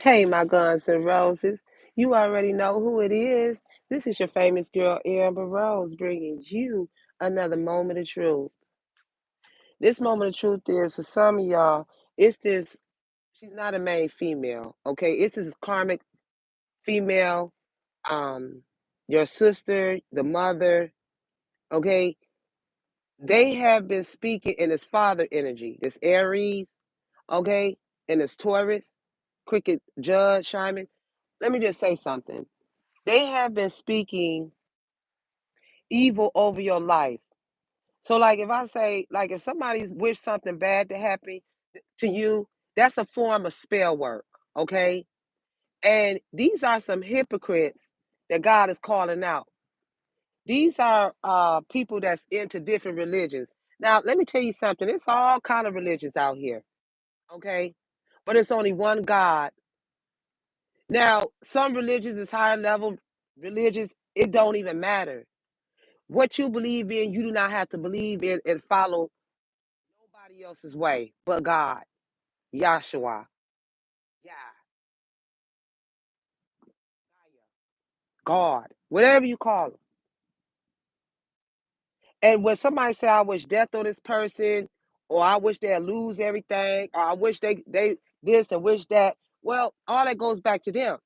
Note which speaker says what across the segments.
Speaker 1: Hey, my guns and roses. You already know who it is. This is your famous girl, Amber Rose, bringing you another moment of truth. This moment of truth is for some of y'all, it's this, she's not a main female, okay? It's this karmic female, um, your sister, the mother, okay? They have been speaking in this father energy, this Aries, okay? And this Taurus, cricket judge, Simon. Let me just say something. They have been speaking evil over your life. So, like, if I say, like, if somebody wish something bad to happen to you, that's a form of spell work, okay? And these are some hypocrites that God is calling out. These are people that's into different religions. Now, let me tell you something. It's all kind of religions out here, okay? But it's only one God. Now, some religions is higher level religions. It don't even matter. What you believe in, you do not have to believe in and follow nobody else's way but God, Yahshua, Yah, God, whatever you call him. And when somebody say, I wish death on this person, or I wish they'd lose everything, or I wish they this and wish that, well, all that goes back to them.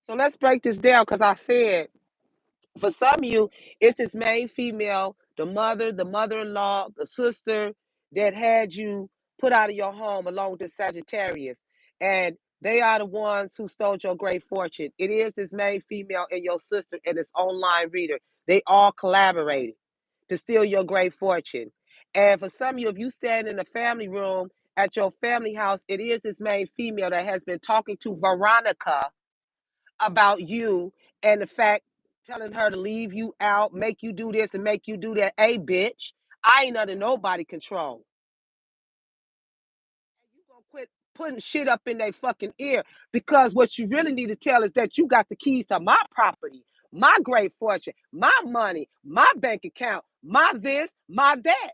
Speaker 1: So let's break this down because I said for some of you, it's this main female, the mother, the mother-in-law, the sister that had you put out of your home along with the Sagittarius. And they are the ones who stole your great fortune. It is this main female and your sister and this online reader. They all collaborated to steal your great fortune. And for some of you, if you stand in the family room at your family house, it is this main female that has been talking to Veronica about you and the fact telling her to leave you out, make you do this and make you do that. Hey, bitch, I ain't under nobody control. You gonna quit putting shit up in their fucking ear because what you really need to tell is that you got the keys to my property, my great fortune, my money, my bank account, my this, my that.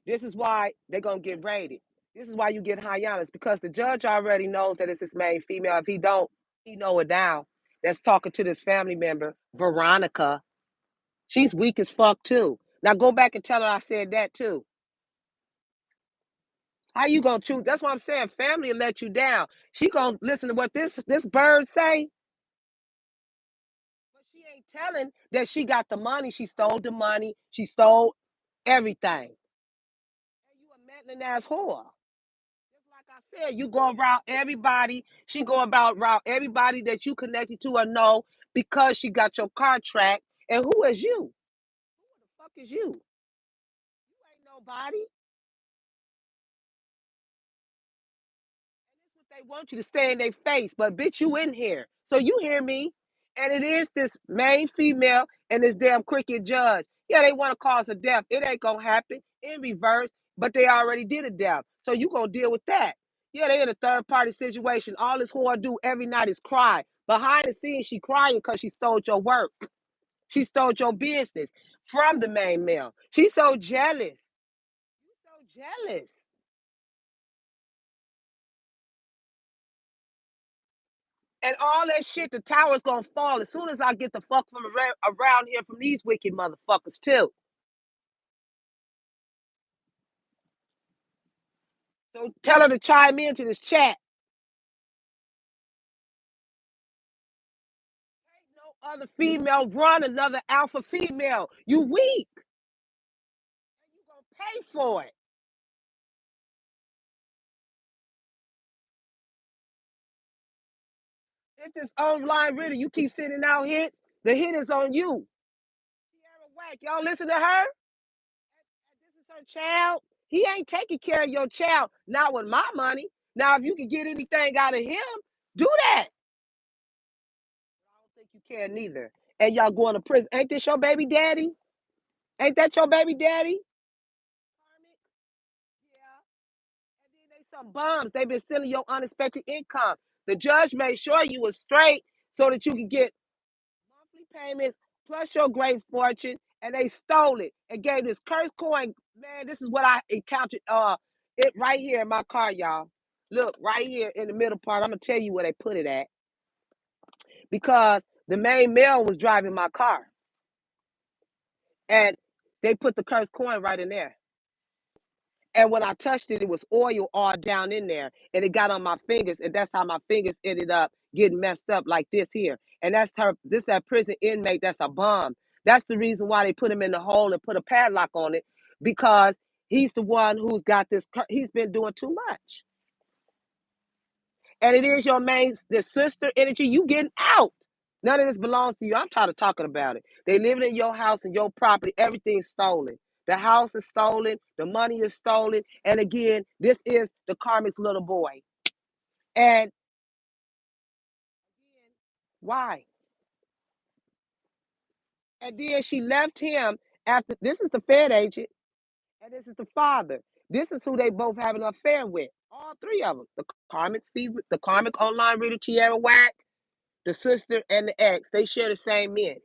Speaker 1: This is why they're gonna get raided. This is why you get high honors because the judge already knows that it's this main female. If he don't, he know it now. That's talking to this family member, Veronica. She's weak as fuck too. Now go back and tell her I said that too. How you gonna choose? That's what I'm saying. Family will let you down. She gonna listen to what this bird say, but she ain't telling that she got the money. She stole the money. She stole everything. And you a meddling ass whore. Just like I said, you go around everybody. She go about around everybody that you connected to or know because she got your contract. And who is you? Who the fuck is you? You ain't nobody. What they want you to stay in their face, but bitch, you in here. So you hear me? And it is this main female and this damn cricket judge. Yeah, they want to cause a death. It ain't gonna happen in reverse, but they already did a death. So you gonna deal with that. Yeah, they in a third party situation. All this whore do every night is cry. Behind the scenes, she crying because she stole your work. She stole your business from the main male. She's so jealous. You so jealous. And all that shit, the tower's gonna fall as soon as I get the fuck from around here from these wicked motherfuckers too. So tell her to chime into this chat. Ain't no other female run another alpha female. You weak. And you gonna pay for it. It's this online reader. You keep sending out hits. The hit is on you. Sierra Whack. Y'all listen to her? This is her child. He ain't taking care of your child. Not with my money. Now, if you can get anything out of him, do that. I don't think you can neither. And y'all going to prison. Ain't this your baby daddy? Ain't that your baby daddy? Yeah. And then they some bums. They been stealing your unexpected income. The judge made sure you was straight so that you could get monthly payments plus your great fortune. And they stole it and gave this cursed coin. Man, this is what I encountered. It right here in my car, y'all. Look, right here in the middle part. I'm gonna tell you where they put it at because the main male was driving my car, and they put the cursed coin right in there. And when I touched it, it was oil all down in there, and it got on my fingers, and that's how my fingers ended up getting messed up like this here. And that's her. This that prison inmate. That's a bum. That's the reason why they put him in the hole and put a padlock on it because he's the one who's got this. He's been doing too much, and it is your main, the sister energy. You getting out. None of this belongs to you. I'm tired of talking about it. They living in your house and your property. Everything's stolen. The house is stolen. The money is stolen. And again, this is the karmic's little boy. And why? And then she left him after. This is the Fed agent, and this is the father. This is who they both have an affair with. All three of them. The karmic fever, the karmic online reader, Tierra Whack, the sister, and the ex. They share the same men.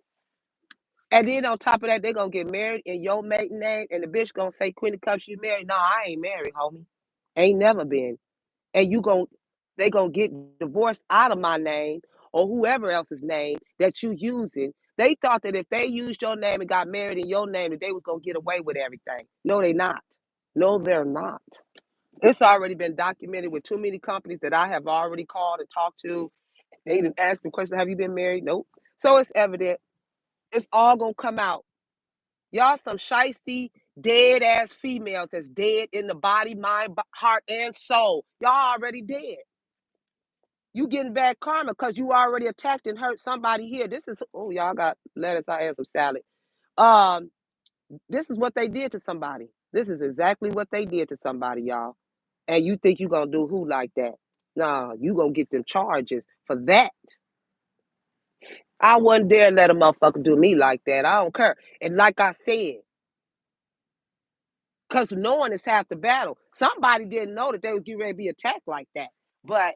Speaker 1: And then on top of that, they gonna get married in your maiden name, and the bitch gonna say, "Queen Cups, you married?" No, I ain't married, homie. Ain't never been. And they gonna get divorced out of my name or whoever else's name that you using. They thought that if they used your name and got married in your name, that they was gonna get away with everything. No, they not. No, they're not. It's already been documented with too many companies that I have already called and talked to. They even asked the question, "Have you been married?" Nope. So it's evident. It's all gonna come out. Y'all some shisty, dead ass females that's dead in the body, mind, heart, and soul. Y'all already dead. You getting bad karma because you already attacked and hurt somebody here. This is oh, y'all got lettuce. I had some salad. Um, this is what they did to somebody. This is exactly what they did to somebody, y'all. And you think you gonna do who like that? Nah, you gonna get them charges for that. I wouldn't dare let a motherfucker do me like that. I don't care. And like I said, because knowing is half the battle. Somebody didn't know that they was getting ready to be attacked like that. But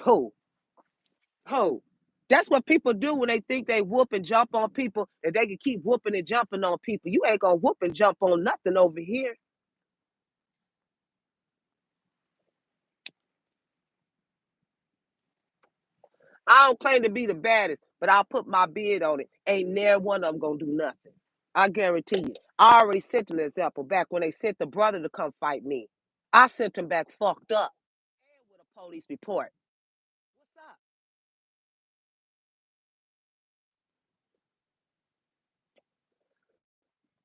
Speaker 1: who? Who? That's what people do when they think they whoop and jump on people and they can keep whooping and jumping on people. You ain't gonna whoop and jump on nothing over here. I don't claim to be the baddest, but I'll put my bid on it. Ain't never one of them gonna do nothing. I guarantee you. I already sent an example back when they sent the brother to come fight me. I sent him back fucked up and with a police report. What's up?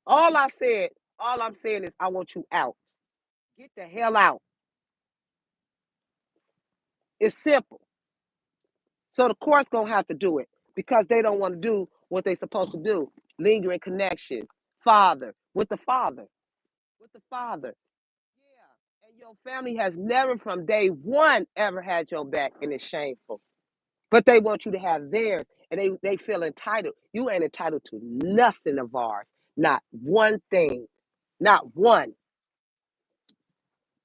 Speaker 1: All I said, all I'm saying is I want you out. Get the hell out. It's simple. So the court's gonna have to do it because they don't want to do what they're supposed to do. Lingering connection. Father. With the father. With the father. Yeah. And your family has never from day one ever had your back, and it's shameful. But they want you to have theirs, and they feel entitled. You ain't entitled to nothing of ours. Not one thing. Not one.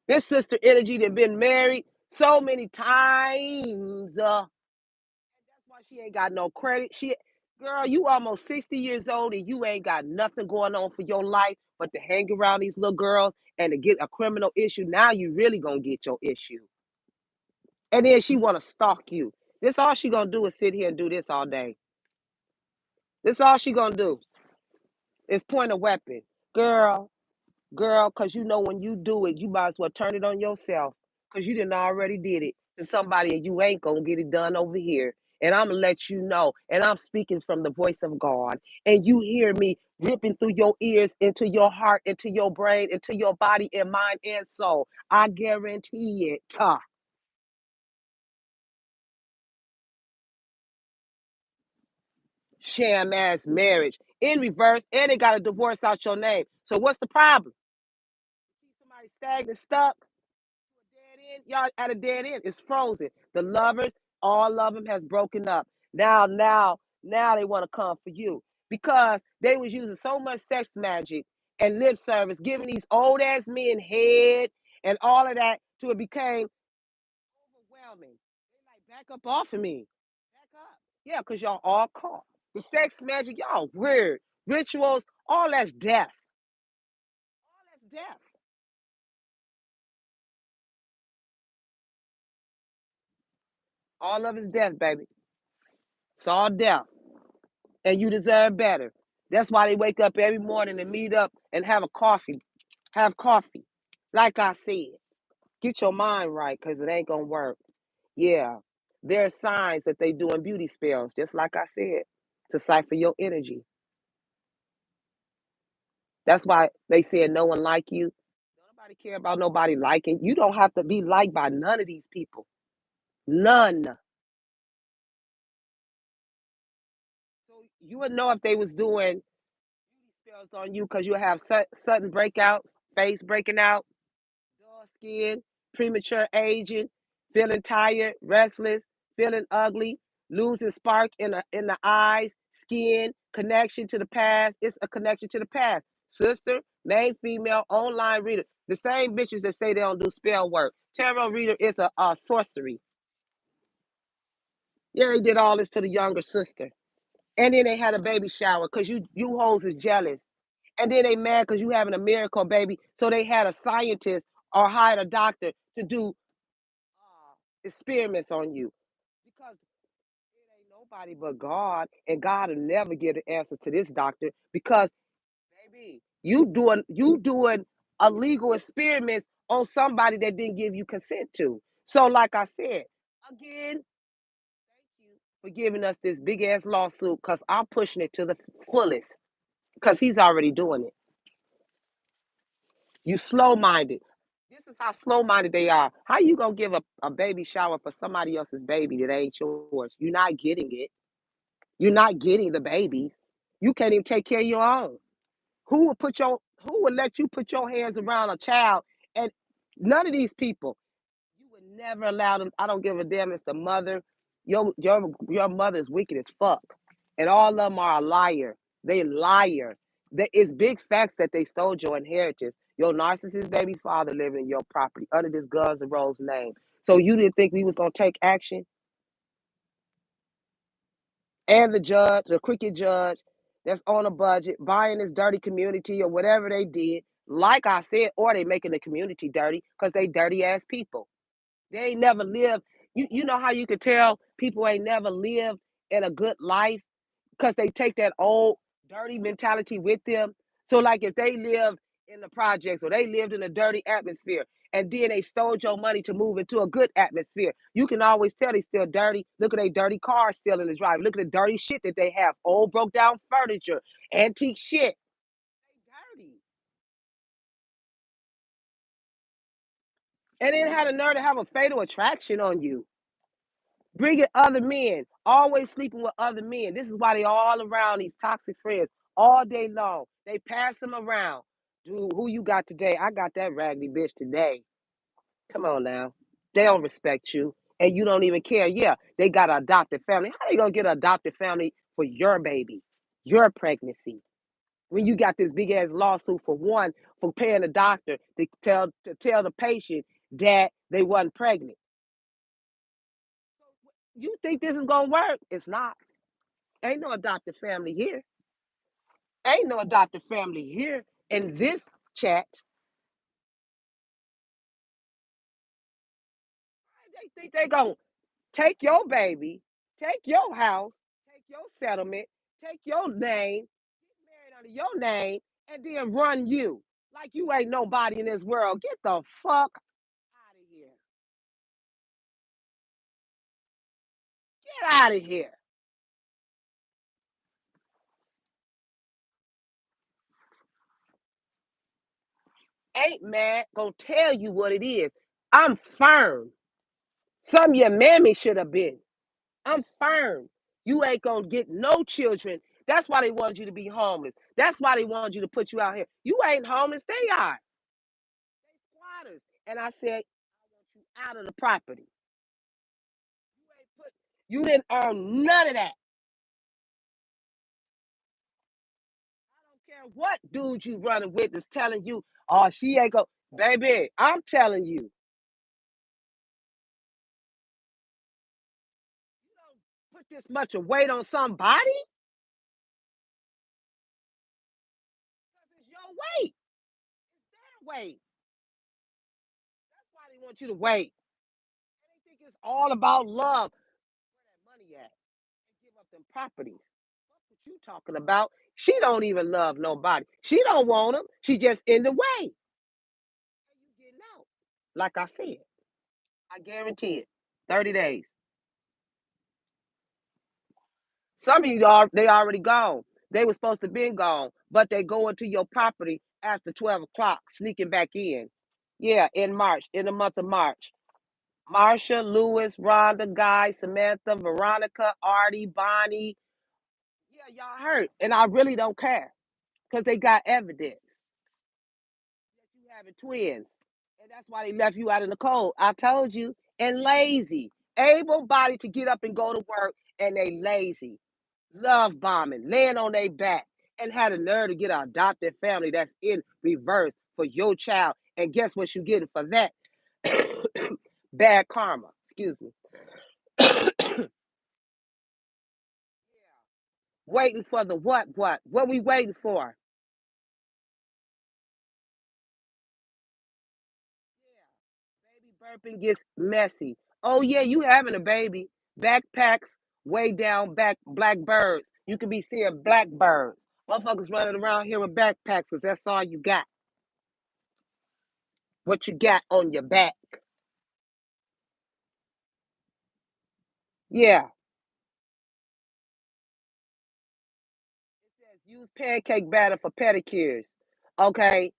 Speaker 1: This sister energy that been married so many times. That's why she ain't got no credit. Girl, you almost 60 years old and you ain't got nothing going on for your life but to hang around these little girls and to get a criminal issue. Now you really gonna get your issue. And then she wanna stalk you. This all she gonna do is sit here and do this all day. This all she gonna do is point a weapon. Girl, girl, because you know when you do it, you might as well turn it on yourself because you didn't already did it to somebody and you ain't going to get it done over here. And I'm going to let you know. And I'm speaking from the voice of God. And you hear me ripping through your ears, into your heart, into your brain, into your body and mind and soul. I guarantee it. Sham ass marriage in reverse. And they got a divorce out your name. So what's the problem? Keep somebody stagnant, stuck. Dead end, y'all at a dead end. It's frozen. The lovers, all of them has broken up. Now they want to come for you because they was using so much sex magic and lip service, giving these old ass men head and all of that till it became overwhelming. They like back up off of me. Back up. Yeah, because y'all all caught. The sex magic, y'all weird. Rituals, all that's death. death. All of it's death, baby. It's all death. And you deserve better. That's why they wake up every morning and meet up and have a coffee. Have coffee. Like I said, get your mind right because it ain't going to work. Yeah. There are signs that they doing beauty spells, just like I said, to cipher your energy. That's why they said no one like you. Nobody care about nobody liking. You don't have to be liked by none of these people. None. So you would know if they was doing spells on you because you have sudden breakouts, face breaking out, dull skin, premature aging, feeling tired, restless, feeling ugly, losing spark in the eyes, skin, connection to the past. It's a connection to the past. Sister, main female, online reader. The same bitches that say they don't do spell work. Tarot reader is a sorcery. Yeah, they did all this to the younger sister. And then they had a baby shower because you hoes is jealous. And then they mad because you having a miracle baby. So they had a scientist or hired a doctor to do experiments on you. Because it ain't nobody but God. And God will never give the answer to this doctor because baby, you doing illegal experiments on somebody that didn't give you consent to. So like I said, again, thank you for giving us this big ass lawsuit because I'm pushing it to the fullest because he's already doing it. You slow minded. This is how slow minded they are. How you gonna give a baby shower for somebody else's baby that ain't yours? You're not getting it. You're not getting the babies. You can't even take care of your own. Who would let you put your hands around a child? And none of these people, you would never allow them. I don't give a damn. It's the mother. Your mother is wicked as fuck, and all of them are a liar. They liar. It's big facts that they stole your inheritance. Your narcissist baby father living in your property under this Guns N' Roses name. So you didn't think we was gonna take action? And the judge, the cricket judge, that's on a budget, buying this dirty community or whatever they did. Like I said, or they making the community dirty because they dirty ass people. They ain't never lived. You know how you could tell people ain't never lived in a good life because they take that old dirty mentality with them. So like if they live in the projects or they lived in a dirty atmosphere and then they stole your money to move into a good atmosphere, you can always tell they still dirty. Look at their dirty cars still in the drive. Look at the dirty shit that they have. Old broke down furniture, antique shit. They dirty. And then had a nerve to have a fatal attraction on you. Bringing other men, always sleeping with other men. This is why they all around these toxic friends all day long. They pass them around. Dude, who you got today? I got that raggedy bitch today. Come on now. They don't respect you. And you don't even care. Yeah, they got an adopted family. How they gonna get an adopted family for your baby, your pregnancy? When you got this big ass lawsuit for one for paying the doctor to tell the patient that they wasn't pregnant. You think this is gonna work? It's not. Ain't no adopted family here. Ain't no adopted family here in this chat. They think they gonna take your baby, take your house, take your settlement, take your name, get married under your name, and then run you like you ain't nobody in this world. Get the fuck out of here. Get out of here. Ain't mad. Gonna tell you what it is. I'm firm. Some of your mammy should have been. I'm firm. You ain't gonna get no children. That's why they wanted you to be homeless. That's why they wanted you to put you out here. You ain't homeless. They are. They squatters. And I said, I want you out of the property. You ain't put. You didn't earn none of that. I don't care what dude you running with is telling you. Oh, she ain't go. Baby, I'm telling you. You don't put this much of weight on somebody. It's your weight. Wait. That's why they want you to wait. They think it's all about love. Where that money at? They give up them properties. What you talking about? She don't even love nobody. She don't want them. She just in the way. You getting out? Like I said, I guarantee it. 30 days. Some of you are they already gone. They were supposed to be gone, but they go into your property after 12 o'clock, sneaking back in. Yeah, in March, in the month of March. Marsha, Lewis, Rhonda, Guy, Samantha, Veronica, Artie, Bonnie. Yeah, y'all hurt. And I really don't care because they got evidence that you having twins. And that's why they left you out in the cold. I told you. And lazy. Able bodied to get up and go to work, and they lazy. Love bombing, laying on their back, and had a nerve to get an adopted family that's in reverse for your child. And guess what you're getting for that? Bad karma. Excuse me. Waiting for the what? What? What we waiting for? Baby burping gets messy. Oh yeah, you having a baby. Backpacks way down back, black birds. You could be seeing black birds. Motherfuckers running around here with backpacks because that's all you got. What you got on your back. Yeah. It says use pancake batter for pedicures. Okay.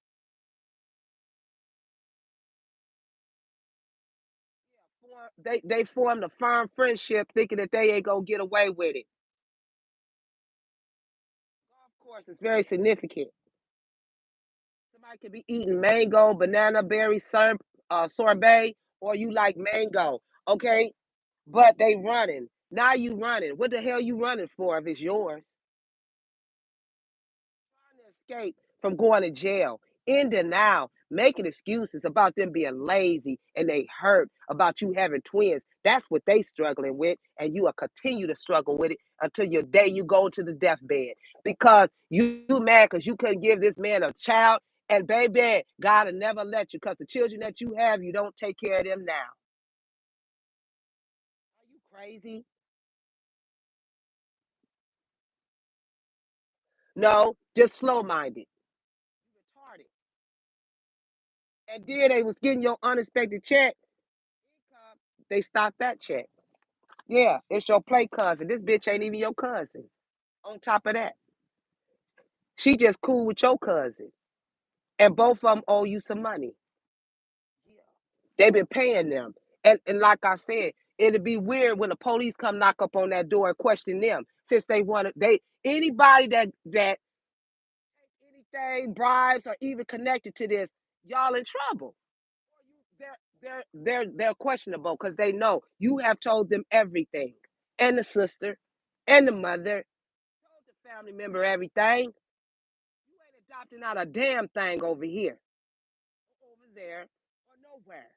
Speaker 1: They formed a firm friendship thinking that they ain't gonna get away with it. Golf course is very significant. Somebody could be eating mango, banana, berry, sorbet, or you like mango, okay? But they running. Now you running. What the hell you running for if it's yours? Trying to escape from going to jail. In denial, making excuses about them being lazy and they hurt about you having twins. That's what they struggling with, and you will continue to struggle with it until your day you go to the deathbed because you mad because you couldn't give this man a child. And baby, God will never let you because the children that you have, you don't take care of them now. Are you crazy? No, just slow minded. You retarded. And then they was getting your unexpected check. They stopped that check. Yeah, it's your play cousin. This bitch ain't even your cousin. On top of that, she just cool with your cousin. And both of them owe you some money. Yeah. They been paying them. And like I said, it'd be weird when the police come knock up on that door and question them. Since they want to they anybody that anything, bribes or even connected to this, y'all in trouble. They're questionable because they know you have told them everything. And the sister and the mother told the family member everything. You ain't adopting out a damn thing over here, over there, or nowhere.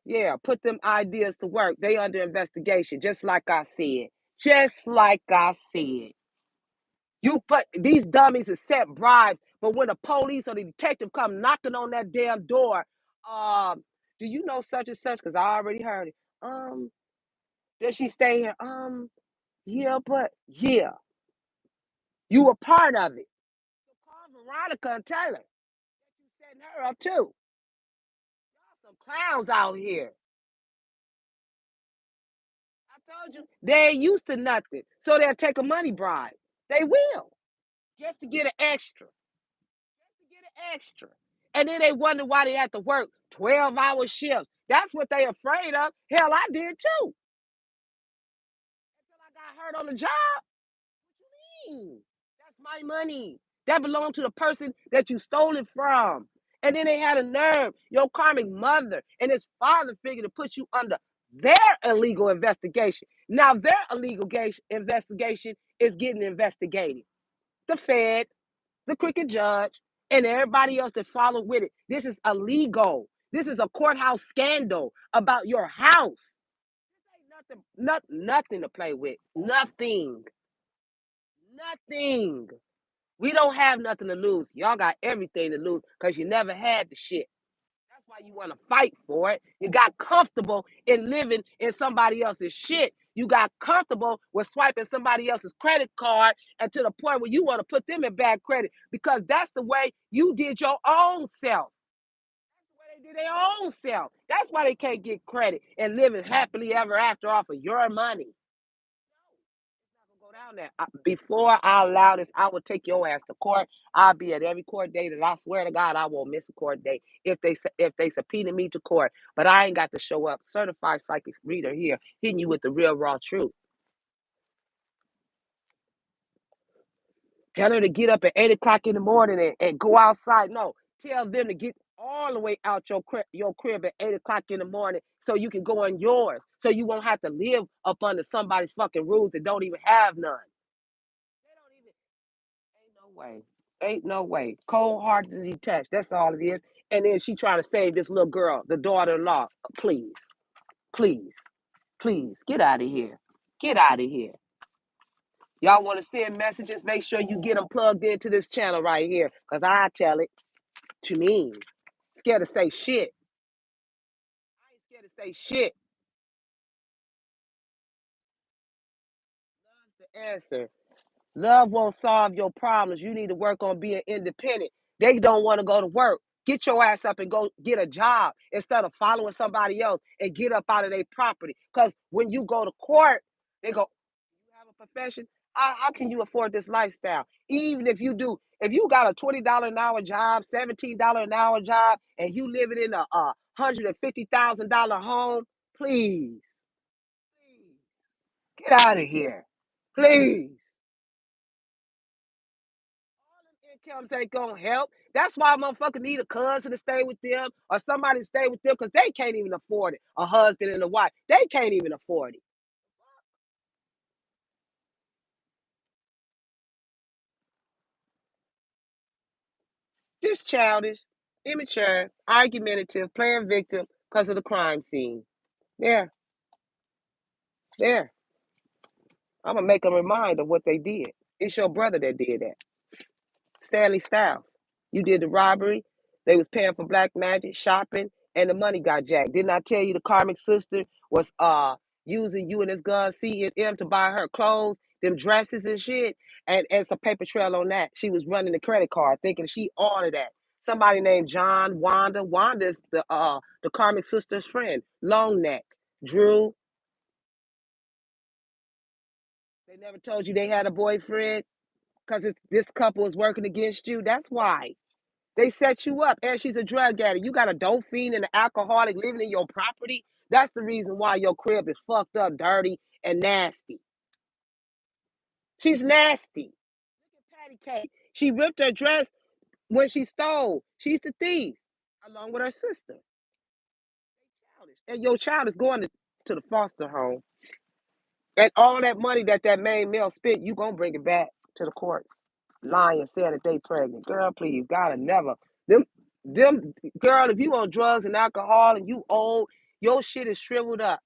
Speaker 1: Yeah, put them ideas to work. They under investigation, just like I said. Just like I said. You put these dummies accept bribes, but when the police or the detective come knocking on that damn door, do you know such and such? Because I already heard it. Does she stay here? Yeah, but yeah, you were part of it. So call Veronica and tell her that you setting her up too. Y'all some clowns out here. I told you they ain't used to nothing, so they'll take a money bribe. They will just to get an extra, just to get an extra, and then they wonder why they have to work 12-hour shifts. That's what they afraid of. Hell, I did too until I got hurt on the job. Mean? That's my money. That belonged to the person that you stole it from. And then they had a nerve, your karmic mother and his father figure to put you under their illegal investigation. Now their illegal investigation is getting investigated. The Fed, the crooked judge, and everybody else that followed with it. This is illegal. This is a courthouse scandal about your house. This ain't nothing to play with. Nothing. Nothing. We don't have nothing to lose. Y'all got everything to lose because you never had the shit. That's why you want to fight for it. You got comfortable in living in somebody else's shit. You got comfortable with swiping somebody else's credit card and to the point where you want to put them in bad credit because that's the way you did your own self. That's the way they did their own self. That's why they can't get credit and living happily ever after off of your money. Go down there. Before I allow this, I will take your ass to court. I'll be at every court date, and I swear to God, I won't miss a court date if they subpoena me to court. But I ain't got to show up. Certified psychic reader here, hitting you with the real raw truth. Tell her to get up at 8 o'clock in the morning and go outside. No, tell them to get all the way out your crib at 8 o'clock in the morning so you can go in yours. So you won't have to live up under somebody's fucking rules that don't even have none. They don't even. Ain't no way. Ain't no way. Cold hearted and detached. That's all it is. And then she trying to save this little girl, the daughter-in-law. Please, please, please, get out of here. Get out of here. Y'all want to send messages? Make sure you get them plugged into this channel right here. Because I tell it. What you mean? Scared to say shit. I ain't scared to say shit. That's the answer. Love won't solve your problems. You need to work on being independent. They don't want to go to work. Get your ass up and go get a job instead of following somebody else and get up out of their property. Because when you go to court, they go, you have a profession? How can you afford this lifestyle? Even if you do, if you got a $20 an hour job, $17 an hour job, and you living in a $150,000 home, please, please, get out of here. Please. Incomes ain't gonna help. That's why motherfucker need a cousin to stay with them or somebody to stay with them because they can't even afford it. A husband and a wife, they can't even afford it. Just childish, immature, argumentative, playing victim because of the crime scene. There, there. I'm gonna make a reminder of what they did. It's your brother that did that. Stanley Styles. You did the robbery. They was paying for black magic, shopping, and the money got jacked. Didn't I tell you the karmic sister was using you and this gun C&M to buy her clothes, them dresses and shit? And it's a paper trail on that. She was running the credit card thinking she ordered that. Somebody named John Wanda. Wanda's the karmic sister's friend. Long neck. Drew. They never told you they had a boyfriend because this couple is working against you. That's why. They set you up, and she's a drug addict. You got a dope fiend and an alcoholic living in your property. That's the reason why your crib is fucked up, dirty, and nasty. She's nasty. Look at Patty Cake. She ripped her dress when she stole. She's the thief, along with her sister. And your child is going to the foster home. And all that money that main male spent, you gonna bring it back to the courts. Lying, saying that they pregnant. Girl, please, gotta never. Them, them, girl, if you on drugs and alcohol and you old, your shit is shriveled up.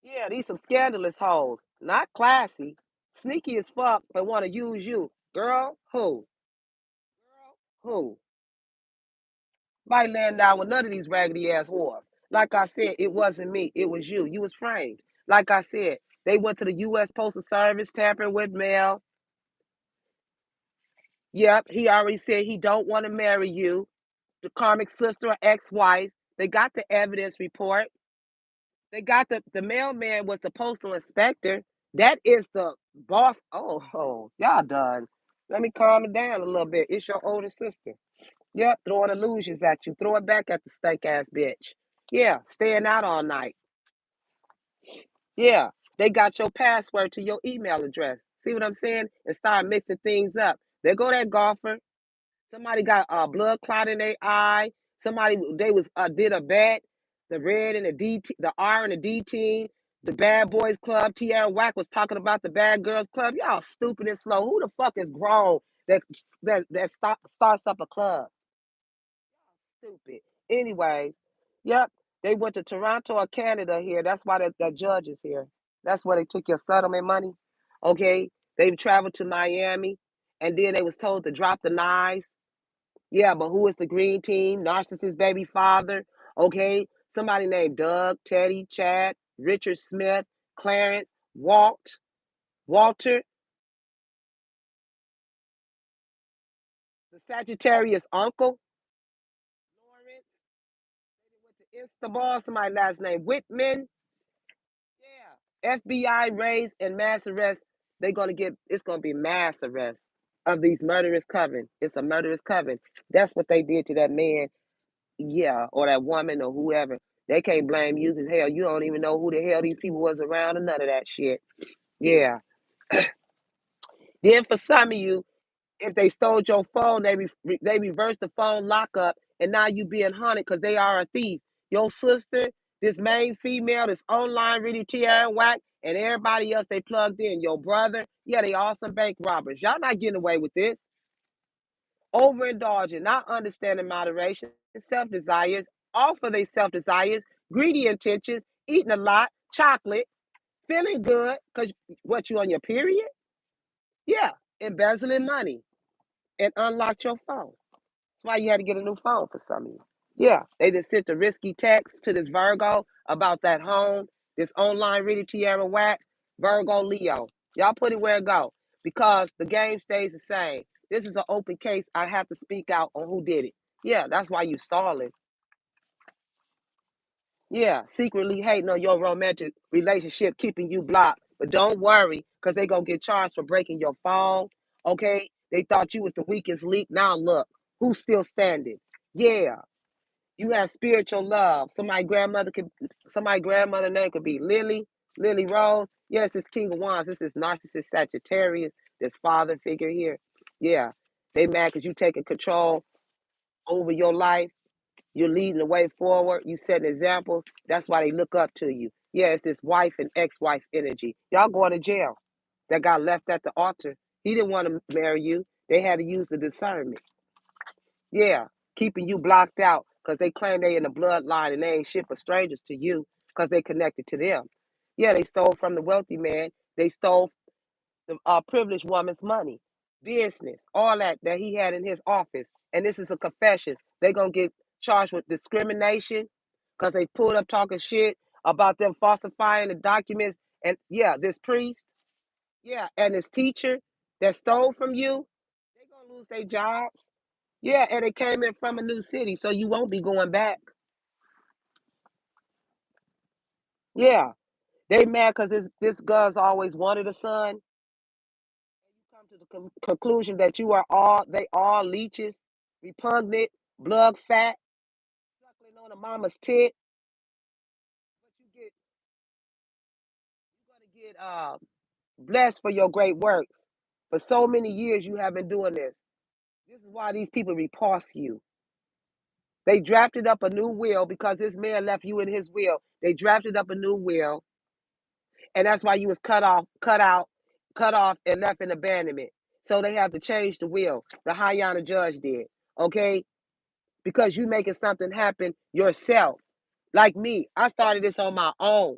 Speaker 1: Yeah, these some scandalous hoes. Not classy. Sneaky as fuck, but want to use you. Girl, who? Girl, who? Might land down with none of these raggedy ass whores. Like I said, it wasn't me. It was you. You was framed. Like I said, they went to the U.S. Postal Service, tampering with mail. Yep, he already said he don't want to marry you. The karmic sister or ex-wife. They got the evidence report. They got the mailman was the postal inspector. That is the boss. Oh, y'all done. Let me calm it down a little bit. It's your older sister. Yep, throwing illusions at you. Throw it back at the stank ass bitch. Yeah, staying out all night. Yeah, they got your password to your email address. See what I'm saying? And start mixing things up. There go that golfer. Somebody got a blood clot in their eye. Somebody they was did a bet. The red and the the R and the D team, the bad boys club. Tierra Whack was talking about the bad girls club. Y'all stupid and slow. Who the fuck is grown that starts up a club? Stupid. Anyways, yep. They went to Toronto or Canada here. That's why that judge is here. That's where they took your settlement money. Okay. They traveled to Miami. and then they was told to drop the knives. Yeah, but who is the green team? Narcissist baby father. Okay, somebody named Doug, Teddy, Chad, Richard Smith, Clarence, Walter, the Sagittarius uncle, Lawrence. They went to Istanbul. Somebody last name Whitman. Yeah, FBI raids and mass arrest. They're gonna get. It's gonna be mass arrest of these murderous coven. It's a murderous coven. That's what they did to that man. Yeah, or that woman or whoever. They can't blame you because hell, you don't even know who the hell these people was around or none of that shit. Yeah. Then for some of you, if they stole your phone, they reversed the phone lockup, and now you being haunted because they are a thief. Your sister, this main female, this online really tear and whack, and everybody else they plugged in. Your brother, yeah, they all some bank robbers. Y'all not getting away with this. Overindulging, not understanding moderation, self desires, off of their self desires, greedy intentions, eating a lot, chocolate, feeling good because what you on your period? Yeah, embezzling money and unlocked your phone. That's why you had to get a new phone for some of you. Yeah, they just sent the risky text to this Virgo about that home, this online reading Tierra Whack, Virgo Leo. Y'all put it where it go because the game stays the same. This is an open case. I have to speak out on who did it. Yeah, that's why you stalling. Yeah, secretly hating on your romantic relationship, keeping you blocked. But don't worry, because they going to get charged for breaking your phone. Okay? They thought you was the weakest link. Now look, who's still standing? Yeah. You have spiritual love. Somebody grandmother name could be Lily Rose. Yes, it's King of Wands. This is Narcissist Sagittarius, this father figure here. Yeah. They mad because you taking control over your life. You're leading the way forward. You setting examples. That's why they look up to you. Yeah, it's this wife and ex-wife energy. Y'all going to jail. That got left at the altar. He didn't want to marry you. They had to use the discernment. Yeah, keeping you blocked out because they claim they in the bloodline and they ain't shit but strangers to you because they connected to them. Yeah, they stole from the wealthy man. They stole the privileged woman's money, business, all that he had in his office. And this is a confession. They're going to get charged with discrimination because they pulled up talking shit about them falsifying the documents. And yeah, this priest, yeah, and this teacher that stole from you, they're going to lose their jobs. Yeah, and it came in from a new city, so you won't be going back. Yeah, they mad because this girl's always wanted a son. You come to the conclusion that they all leeches, repugnant, blood fat, suckling on a mama's tit. But you're gonna get blessed for your great works. For so many years you have been doing this. This is why these people repulse you. They drafted up a new will because this man left you in his will. They drafted up a new will, and that's why you was cut off, and left in abandonment. So they have to change the will. The Hayana judge did. Okay, because you making something happen yourself. Like me, I started this on my own.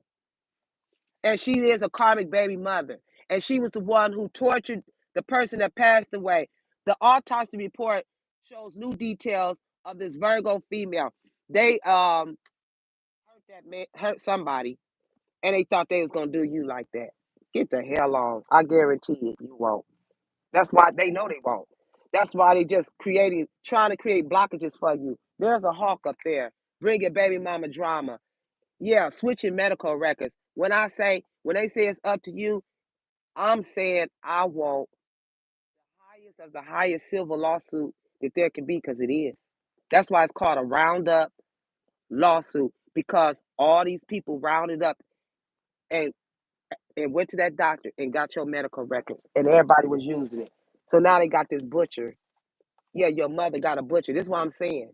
Speaker 1: And she is a karmic baby mother. And she was the one who tortured the person that passed away. The autopsy report shows new details of this Virgo female. They hurt that man, hurt somebody, and they thought they was gonna do you like that. Get the hell on. I guarantee you won't. That's why they know they won't. That's why they just trying to create blockages for you. There's a hawk up there bringing baby mama drama. Yeah, switching medical records. When they say it's up to you, I'm saying I want the highest of the highest civil lawsuit that there can be because it is. That's why it's called a roundup lawsuit because all these people rounded up and went to that doctor and got your medical records and everybody was using it. So now they got this butcher. Yeah, your mother got a butcher. This is what I'm saying.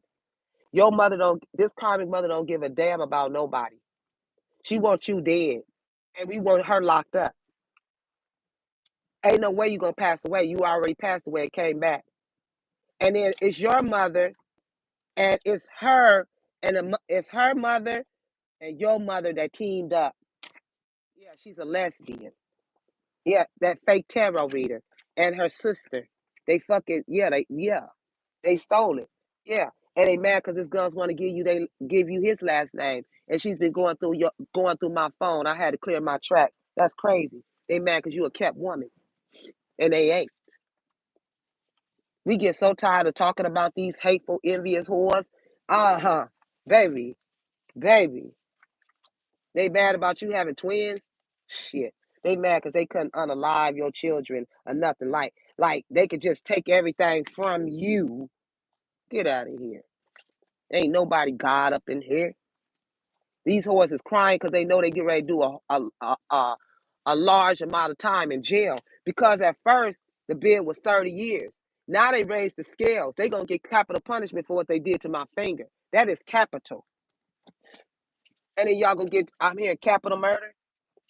Speaker 1: This karmic mother don't give a damn about nobody. She wants you dead. And we want her locked up. Ain't no way you gonna pass away. You already passed away and came back. And then it's your mother and it's her mother and your mother that teamed up. Yeah, she's a lesbian. Yeah, that fake tarot reader and her sister. They fucking they stole it. Yeah. And they mad because his guns want to give you his last name. And she's been going through my phone. I had to clear my track. That's crazy. They mad because you a kept woman. And they ain't. We get so tired of talking about these hateful, envious whores. Uh-huh. Baby, baby. They mad about you having twins? Shit. They mad because they couldn't unalive your children or nothing. Like they could just take everything from you. Get out of here. Ain't nobody God up in here. These whores is crying because they know they get ready to do a large amount of time in jail. Because at first the bid was 30 years. Now they raised the scales. They gonna get capital punishment for what they did to my finger. That is capital. And then y'all gonna get I'm hearing capital murder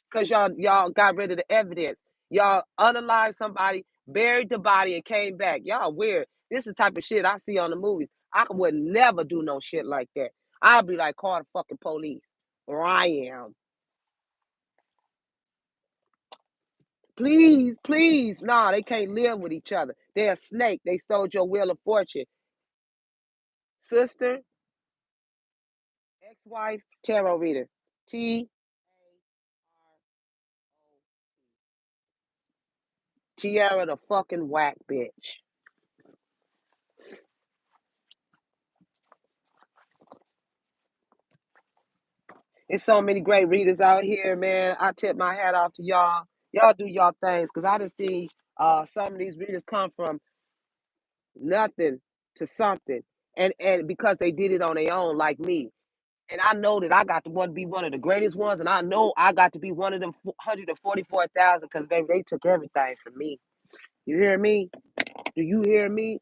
Speaker 1: because y'all got rid of the evidence. Y'all unalived somebody, buried the body, and came back. Y'all weird. This is the type of shit I see on the movies. I would never do no shit like that. I'd be like, call the fucking police. Or I am. Please, please. Nah, they can't live with each other. They're a snake. They stole your wheel of fortune. Sister, ex-wife, tarot reader. T Tiara the fucking whack bitch. There's so many great readers out here, man. I tip my hat off to y'all. Y'all do y'all things. Cause I done see some of these readers come from nothing to something. And because they did it on their own, like me. And I know that I got to be one of the greatest ones, and I know I got to be one of them 144,000 because baby, they took everything from me. You hear me? Do you hear me?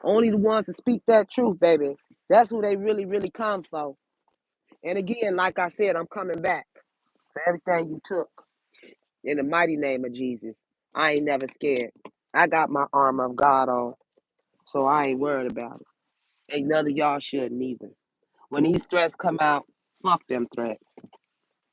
Speaker 1: Only the ones that speak that truth, baby. That's who they really, really come for. And again, like I said, I'm coming back for everything you took. In the mighty name of Jesus. I ain't never scared. I got my armor of God on, so I ain't worried about it. Ain't none of y'all should neither. When these threats come out, fuck them threats.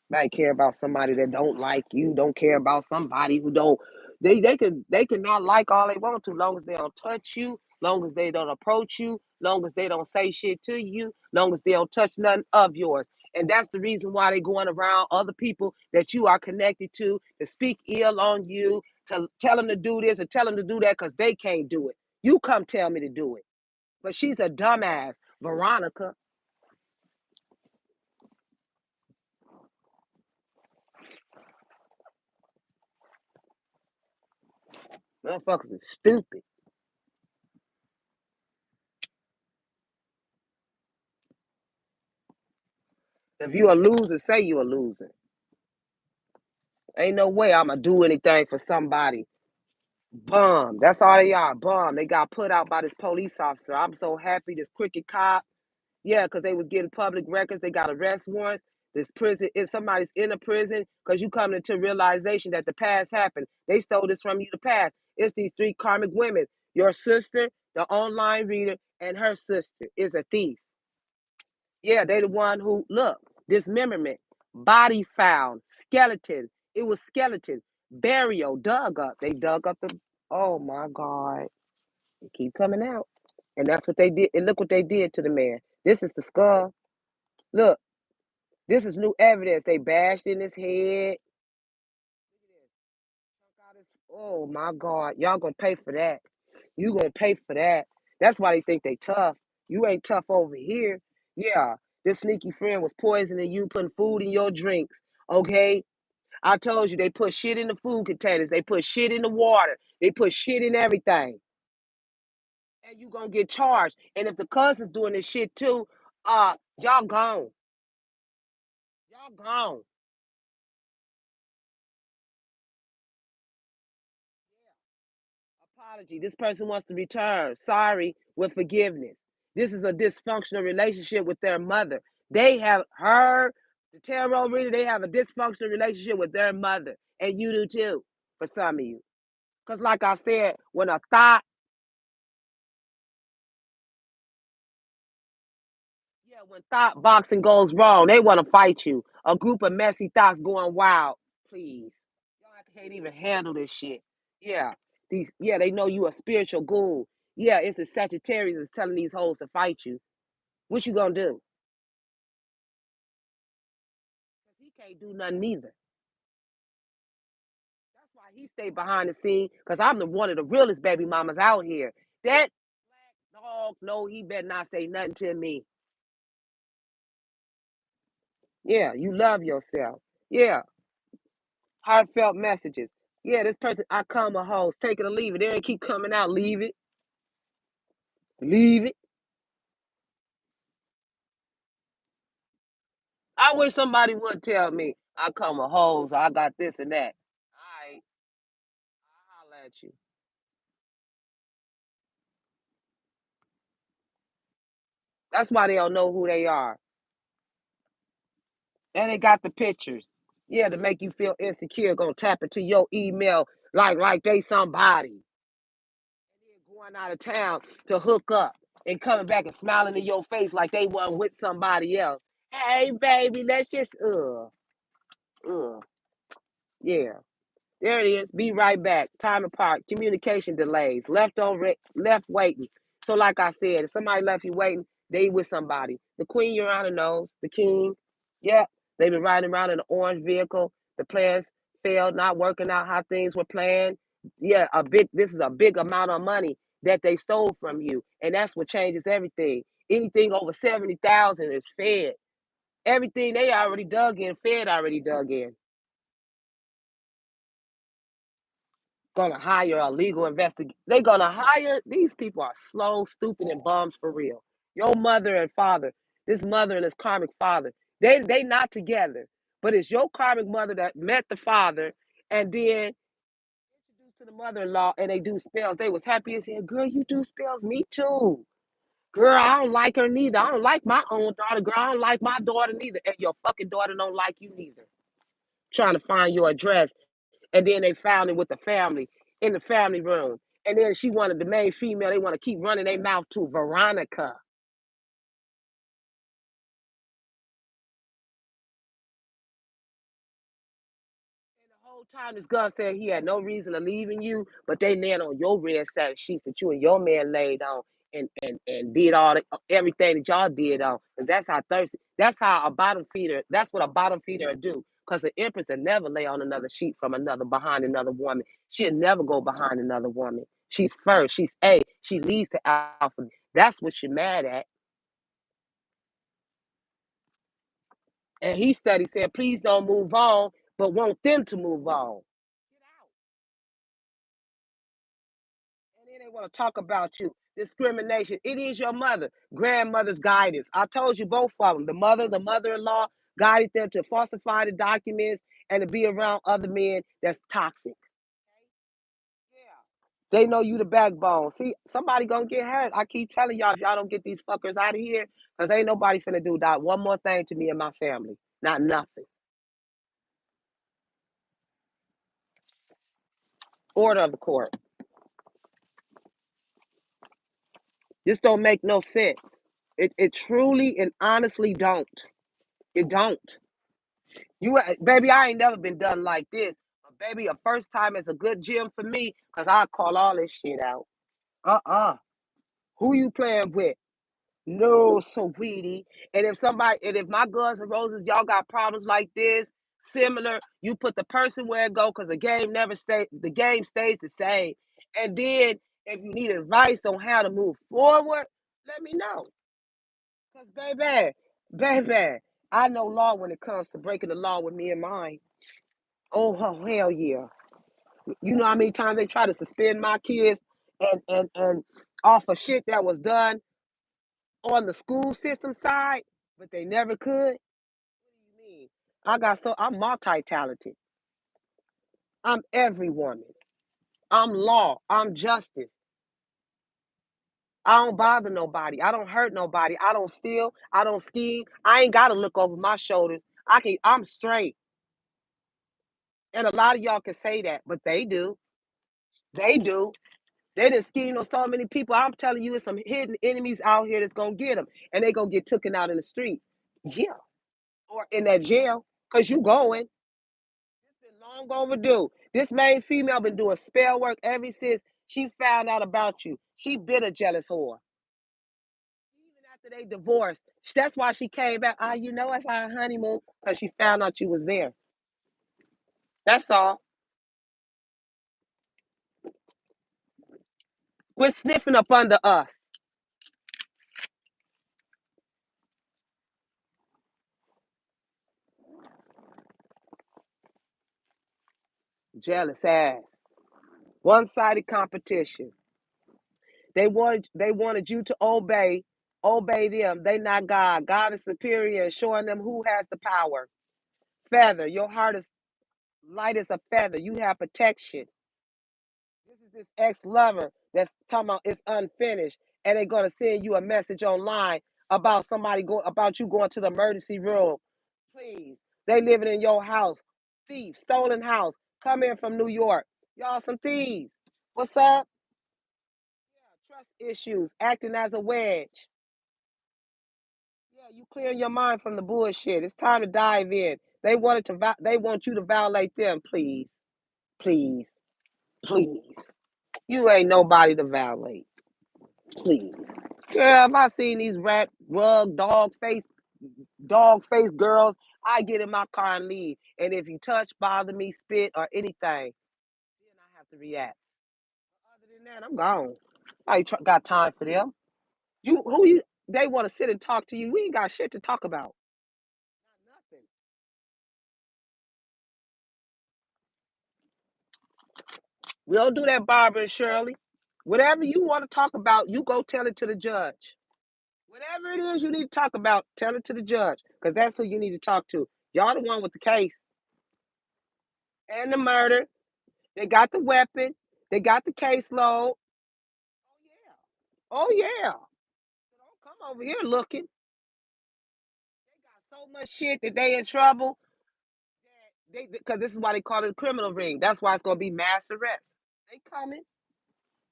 Speaker 1: Nobody care about somebody that don't like you, don't care about somebody who don't they can not like all they want to, long as they don't touch you, long as they don't approach you, long as they don't say shit to you, long as they don't touch none of yours. And that's the reason why they going around other people that you are connected to speak ill on you, to tell them to do this and tell them to do that because they can't do it. You come tell me to do it. But she's a dumbass, Veronica. Motherfuckers is stupid. If you a loser, say you a loser. Ain't no way I'ma do anything for somebody. Bum. That's all they are. Bum. They got put out by this police officer. I'm so happy this cricket cop. Yeah, because they was getting public records. They got arrest warrants. This prison, if somebody's in a prison, because you come into realization that the past happened. They stole this from you, the past. It's these three karmic women. Your sister, the online reader, and her sister is a thief. Yeah, they the one who look, dismemberment, body found, skeleton. It was skeleton, burial, dug up. They dug up the oh my God. They keep coming out. And that's what they did. And look what they did to the man. This is the skull. Look, this is new evidence. They bashed in his head. Oh my God. Y'all gonna pay for that. You gonna pay for that. That's why they think they tough. You ain't tough over here. Yeah. This sneaky friend was poisoning you, putting food in your drinks. Okay. I told you they put shit in the food containers. They put shit in the water. They put shit in everything. And you gonna get charged. And if the cousin's doing this shit too, y'all gone. Y'all gone. Apology. This person wants to return. Sorry, with forgiveness. This is a dysfunctional relationship with their mother. They have her, the tarot reader, they have a dysfunctional relationship with their mother. And you do too, for some of you. Because like I said, when a thought, yeah, when thought boxing goes wrong, they want to fight you. A group of messy thoughts going wild. Please. Y'all can't even handle this shit. Yeah. They know you a spiritual ghoul. Yeah, it's the Sagittarius that's telling these hoes to fight you. What you gonna do? 'Cause he can't do nothing neither. That's why he stayed behind the scene. Cause I'm the one of the realest baby mamas out here. That dog, no, he better not say nothing to me. Yeah, you love yourself. Yeah, heartfelt messages. Yeah, this person, I come a host, take it or leave it. They ain't keep coming out, leave it, leave it. I wish somebody would tell me I come a hoes, I got this and that. All right, I'll holler at you. That's why they don't know who they are. And they got the pictures. Yeah, to make you feel insecure, gonna tap into your email like they somebody. They're going out of town to hook up and coming back and smiling in your face like they wasn't with somebody else. Hey baby, let's just yeah. There it is. Be right back. Time apart. Communication delays. Left waiting. So, like I said, if somebody left you waiting, they with somebody. The Queen Urana knows. The King. Yep. They've been riding around in an orange vehicle. The plans failed, not working out how things were planned. Yeah, this is a big amount of money that they stole from you. And that's what changes everything. Anything over 70,000 is fed. Everything they already dug in, Fed already dug in. Gonna hire a legal investigator. They're gonna hire these people are slow, stupid, and bums for real. Your mother and father, this mother and this karmic father, they not together. But it's your karmic mother that met the father and then introduced to the mother-in-law and they do spells. They was happy as hell. Girl, you do spells? Me too. Girl, I don't like her neither. I don't like my own daughter. Girl, I don't like my daughter neither. And your fucking daughter don't like you neither. Trying to find your address. And then they found it with the family in the family room. And then she wanted the main female. They want to keep running their mouth to Veronica. And the whole time this gun said he had no reason to leaving you, but they land on your red satin sheets that you and your man laid on and did everything that y'all did on. Cause that's how thirsty. That's how a bottom feeder. That's what a bottom feeder would do. Cause the empress would never lay on another sheet from another behind another woman. She'll never go behind another woman. She's first. She's A. She leads the alpha. That's what you're mad at. And he studied said, please don't move on, but want them to move on. Get out. And then they want to talk about you. Discrimination. It is your mother, grandmother's guidance. I told you both of them. The mother-in-law guided them to falsify the documents and to be around other men that's toxic. Yeah. They know you the backbone. See, somebody gonna get hurt. I keep telling y'all, if y'all don't get these fuckers out of here, because ain't nobody finna do that one more thing to me and my family. Not nothing. Order of the court. This don't make no sense. It truly and honestly don't. It don't. Baby, I ain't never been done like this. But baby, a first time is a good gym for me because I call all this shit out. Uh-uh. Who you playing with? No, sweetie. And if my Guns and Roses, y'all got problems like this, similar, you put the person where it go because the game stays the same. And then if you need advice on how to move forward, let me know. Cause baby, I know law when it comes to breaking the law with me and mine. Oh hell yeah. You know how many times they try to suspend my kids and off of shit that was done on the school system side, but they never could. What do you mean? I'm multi-talented. I'm every woman. I'm law. I'm justice. I don't bother nobody. I don't hurt nobody. I don't steal. I don't scheme. I ain't gotta look over my shoulders. I'm straight. And a lot of y'all can say that, but they do. They do. They done schemed on so many people. I'm telling you, it's some hidden enemies out here that's gonna get them, and they gonna get taken out in the street. Yeah, or in that jail, cause you going. It's been long overdue. This main female been doing spell work ever since she found out about you. She been a jealous whore. Even after they divorced, that's why she came back. Ah, you know, it's our honeymoon because she found out you was there. That's all. Quit sniffing up under us. Jealous ass. One-sided competition. They wanted you to obey them. They not God. God is superior and showing them who has the power. Feather. Your heart is light as a feather. You have protection. This is this ex-lover that's talking about it's unfinished, and they're gonna send you a message online about about you going to the emergency room. Please, they living in your house. Thief, stolen house. Come in from New York. Y'all some thieves. What's up? Trust issues, acting as a wedge. Yeah, you clear your mind from the bullshit. It's time to dive in. They want you to violate them, please. Please. Please. You ain't nobody to violate. Please. Yeah, if I seen these rat rug dog face girls, I get in my car and leave. And if you touch, bother me, spit, or anything, then I have to react. Other than that, I'm gone. I ain't got time for them. You who you they want to sit and talk to you. We ain't got shit to talk about. Nothing. We don't do that, Barbara and Shirley. Whatever you want to talk about, you go tell it to the judge. Whatever it is you need to talk about, tell it to the judge, because that's who you need to talk to. Y'all the one with the case and the murder. They got the weapon. They got the caseload. Oh yeah. Oh yeah. Don't come over here looking. They got so much shit that they in trouble. They because this is why they call it a criminal ring. That's why it's gonna be mass arrest. They coming.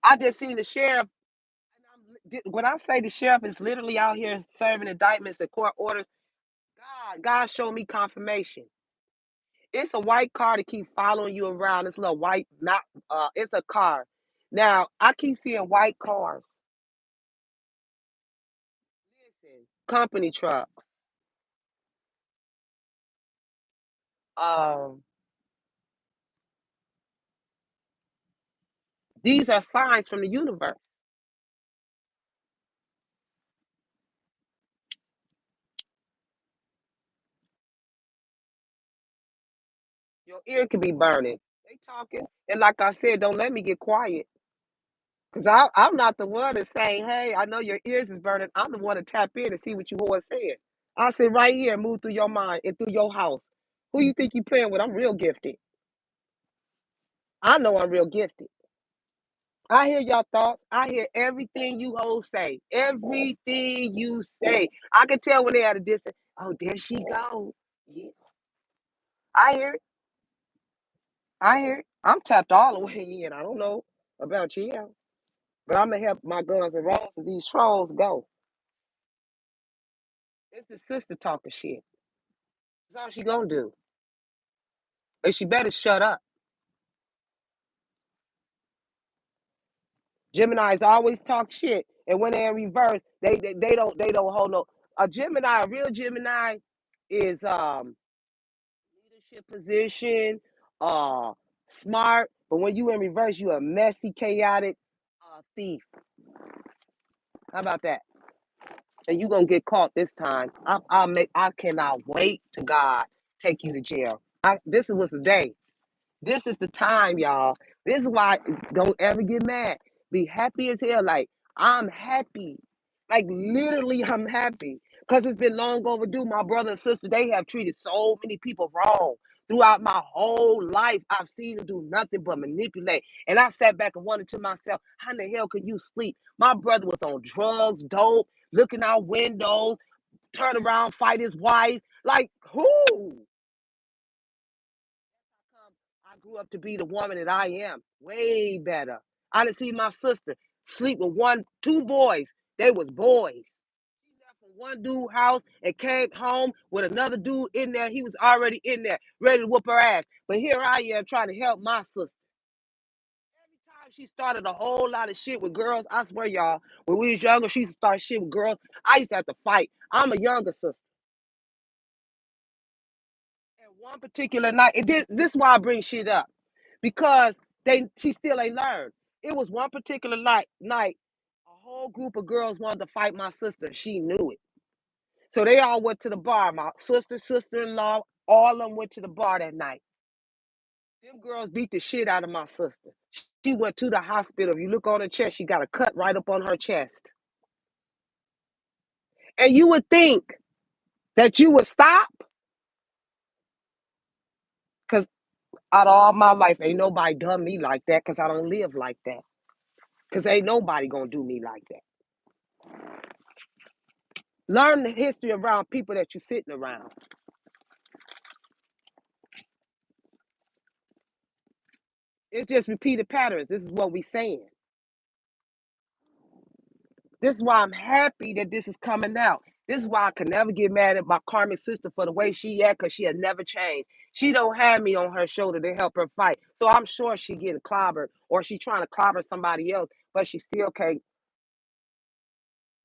Speaker 1: I just seen the sheriff. When I say the sheriff is literally out here serving indictments and court orders, God showed me confirmation. It's a white car to keep following you around. This little white, not it's a car. Now I keep seeing white cars. Listen, company trucks. Um, these are signs from the universe. Your ear could be burning. They talking, and like I said, don't let me get quiet. Cause I'm not the one to say, hey, I know your ears is burning. I'm the one to tap in and see what you whore saying. I sit right here and move through your mind and through your house. Who you think you playing with? I'm real gifted. I know I'm real gifted. I hear y'all thoughts. I hear everything you hoes say. Everything you say. I can tell when they at a distance. Oh, there she go. Yeah, I hear it. I hear it. I'm tapped all the way in. I don't know about you, but I'm gonna help my guns and roses. These trolls go. It's the sister talking shit. That's all she gonna do. But she better shut up. Gemini's always talk shit, and when they're in reverse, they don't hold no. A real Gemini, is leadership position, uh, smart. But when you in reverse, you a messy, chaotic thief. How about that? And you gonna get caught this time. I cannot wait to God take you to jail. This was the day. This is the time, y'all. This is why don't ever get mad. Be happy as hell. Like, I'm happy. Like, literally, I'm happy. Because it's been long overdue. My brother and sister, they have treated so many people wrong. Throughout my whole life, I've seen them do nothing but manipulate. And I sat back and wondered to myself, how in the hell could you sleep? My brother was on drugs, dope, looking out windows, turn around, fight his wife. Like, who? I grew up to be the woman that I am. Way better. I didn't see my sister sleep with two boys. They was boys. one dude house and came home with another dude in there. He was already in there, ready to whoop her ass. But here I am trying to help my sister. Every time she started a whole lot of shit with girls, I swear y'all, when we was younger, she used to start shit with girls. I used to have to fight. I'm a younger sister. And one particular night, this is why I bring shit up. Because she still ain't learned. It was one particular night, a whole group of girls wanted to fight my sister. She knew it. So they all went to the bar. My sister, sister-in-law, all of them went to the bar that night. Them girls beat the shit out of my sister. She went to the hospital. If you look on her chest, she got a cut right up on her chest. And you would think that you would stop, because out of all my life, ain't nobody done me like that, because I don't live like that. Because ain't nobody going to do me like that. Learn the history around people that you're sitting around. It's just repeated patterns. This is what we saying. This is why I'm happy that this is coming out. This is why I can never get mad at my karmic sister for the way she act, because she had never changed. She don't have me on her shoulder to help her fight. So I'm sure she getting clobbered, or she trying to clobber somebody else, but she still can't.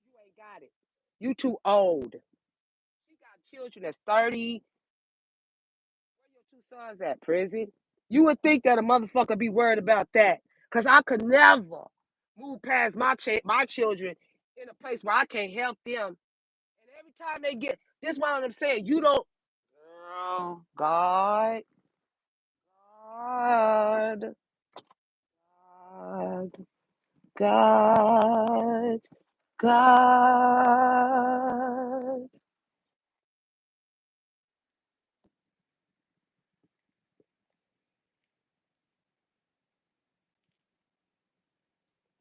Speaker 1: You ain't got it. You too old. She got children that's 30. Where your two sons at? Prison? You would think that a motherfucker be worried about that. Because I could never move past my children in a place where I can't help them. And every time they get, this is what I'm saying, you don't, girl, God, God, God, God,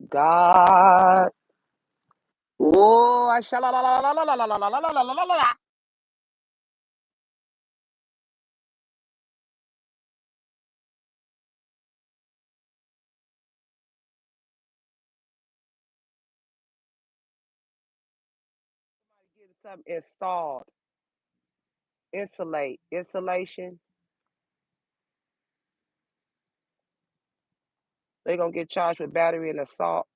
Speaker 1: God. Oh, I shall la la la la la la la la la la la la la la. Getting something installed, insulation. They're gonna get charged with battery and assault.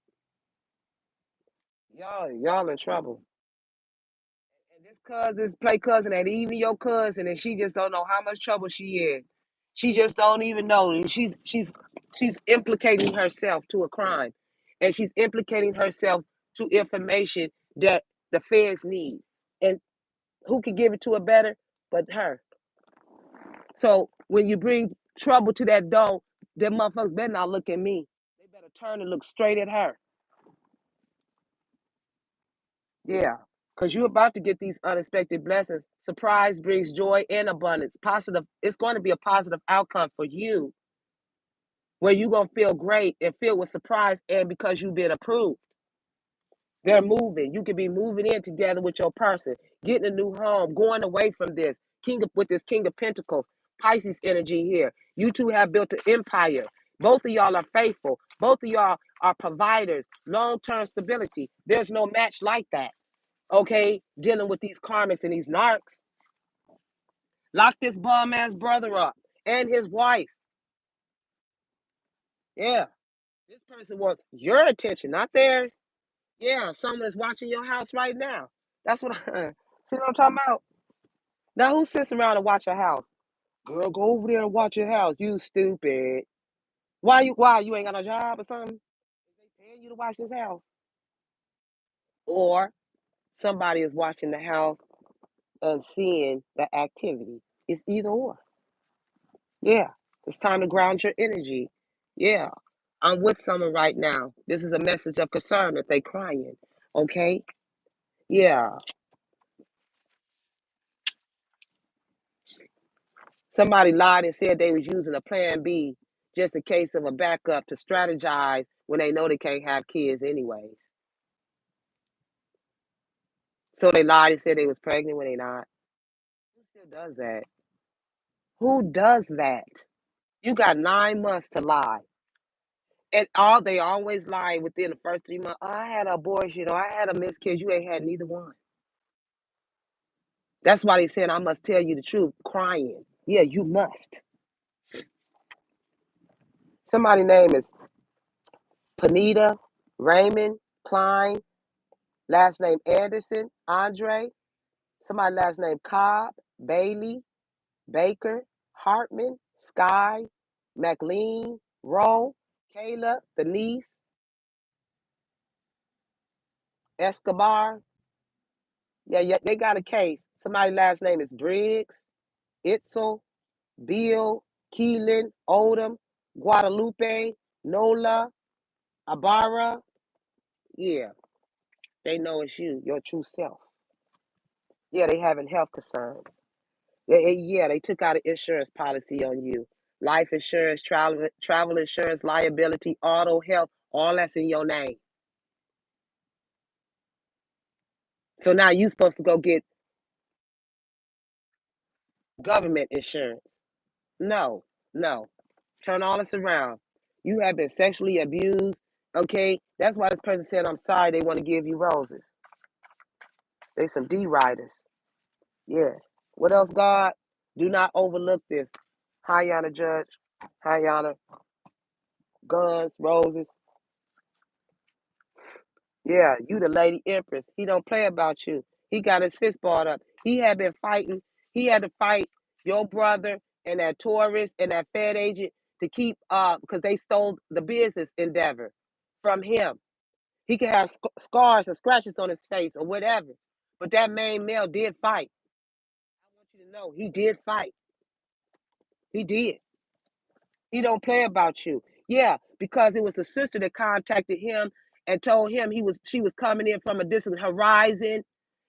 Speaker 1: Y'all in trouble. And this play cousin ain't even your cousin, and she just don't know how much trouble she in. She just don't even know. And she's implicating herself to a crime. And she's implicating herself to information that the feds need. And who can give it to her better but her? So when you bring trouble to that door, them motherfuckers better not look at me. They better turn and look straight at her. Yeah, because you're about to get these unexpected blessings. Surprise brings joy and abundance. Positive, it's going to be a positive outcome for you, where you're going to feel great and feel with surprise, and because you've been approved. They're moving. You could be moving in together with your person, getting a new home, going away from this. With this King of Pentacles, Pisces energy here. You two have built an empire. Both of y'all are faithful. Both of y'all are providers, long-term stability. There's no match like that. Okay, dealing with these karmics and these narcs. Lock this bum ass brother up and his wife. Yeah, this person wants your attention, not theirs. Yeah, someone is watching your house right now. That's what I see what I'm talking about. Now, who sits around and watch your house? Girl, go over there and watch your house. You stupid. Why you ain't got no job or something? They paying you to watch this house, or somebody is watching the house and seeing the activity. It's either or. Yeah, it's time to ground your energy. Yeah, I'm with someone right now. This is a message of concern that they crying. Okay? Yeah. Somebody lied and said they was using a plan B just in case of a backup to strategize when they know they can't have kids anyways. So they lied and said they was pregnant when they not. Who still does that? Who does that? You got 9 months to lie. And they always lie within the first 3 months. Oh, I had an abortion or I had a miscarriage. You ain't had neither one. That's why they said, I must tell you the truth, crying. Yeah, you must. Somebody's name is Panita, Raymond, Klein, last name Anderson, Andre. Somebody last name Cobb, Bailey, Baker, Hartman, Sky, McLean, Rowe, Kayla, the niece, Escobar. Yeah, yeah, they got a case. Somebody's last name is Briggs, Itzel, Bill, Keelan, Odom, Guadalupe, Nola, Abara. Yeah, they know it's you, your true self. Yeah, they having health concerns. Yeah, they took out an insurance policy on you. Life insurance, travel insurance, liability, auto, health, all that's in your name. So now you supposed to go get government insurance. No, no. Turn all this around. You have been sexually abused. Okay, that's why this person said, "I'm sorry." They want to give you roses. They some D riders. Yeah. What else, God? Do not overlook this. Hi, Yana Judge. Hi, Yana. Guns, roses. Yeah, you the lady empress. He don't play about you. He got his fist balled up. He had been fighting. He had to fight your brother and that tourist and that Fed agent to keep because they stole the business endeavor from him. He could have scars and scratches on his face or whatever. But that main male did fight. I want you to know he did fight. He did. He don't play about you. Yeah, because it was the sister that contacted him and told him she was coming in from a distant horizon,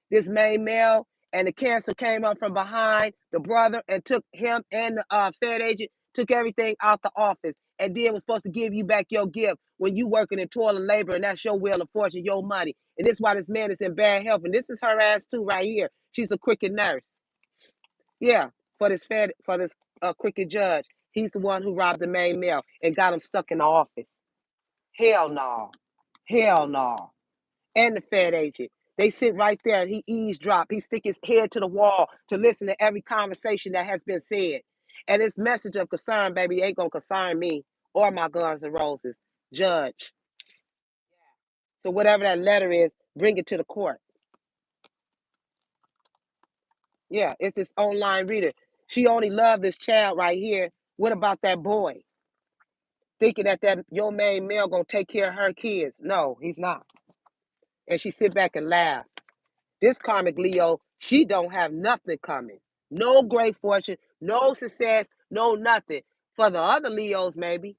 Speaker 1: this main male, and the cancer came up from behind the brother and took him and the Fed agent, took everything out the office, and then was supposed to give you back your gift when you working in toil and labor, and that's your wheel of fortune, your money. And this is why this man is in bad health. And this is her ass too right here. She's a cricket nurse. Yeah, for this cricket judge. He's the one who robbed the main male and got him stuck in the office. Hell no. Hell no. And the Fed agent. They sit right there and he eavesdrop. He stick his head to the wall to listen to every conversation that has been said. And this message of concern, baby, ain't gonna concern me or my Guns and Roses. Judge. So whatever that letter is, bring it to the court. Yeah, it's this online reader. She only loved this child right here. What about that boy? Thinking that your main male gonna take care of her kids. No, he's not. And she sit back and laugh. This karmic Leo, she don't have nothing coming. No great fortune, no success, no nothing. For the other Leos, maybe.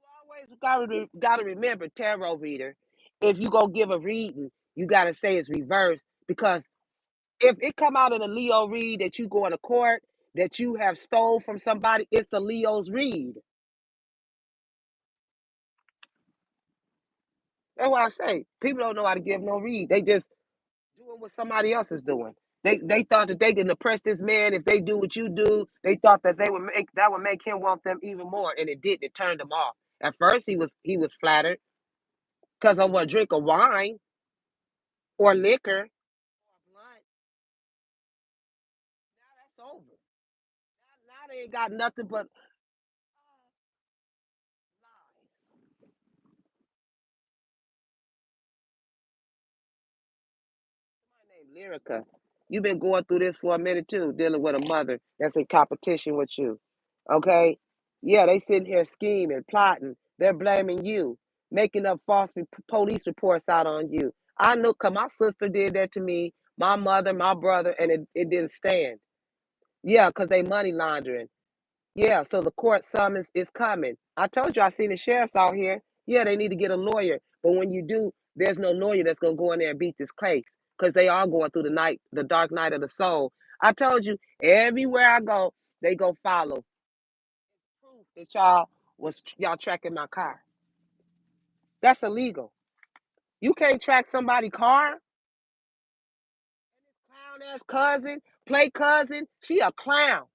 Speaker 1: You always gotta remember, tarot reader, if you go give a reading, you gotta say it's reversed because if it come out in a Leo read that you go to court that you have stole from somebody, it's the Leo's read. That's why I say people don't know how to give no read. They just doing what somebody else is doing. They thought that they can oppress this man if they do what you do. They thought that would make him want them even more, and it didn't. It turned him off. At first, he was flattered because of a drink of wine or liquor or blunt. Now that's over. Now they ain't got nothing but lies. My name Lyrica. You've been going through this for a minute too, dealing with a mother that's in competition with you. Okay? Yeah, they sitting here scheming, plotting. They're blaming you, making up false police reports out on you. I know because my sister did that to me, my mother, my brother, and it didn't stand. Yeah, because they money laundering. Yeah, so the court summons is coming. I told you I seen the sheriffs out here. Yeah, they need to get a lawyer. But when you do, there's no lawyer that's gonna go in there and beat this case. Because they are going through the dark night of the soul. I told you, everywhere I go, they go follow. Proof that y'all tracking my car. That's illegal. You can't track somebody's car. Clown ass cousin, play cousin. She a clown.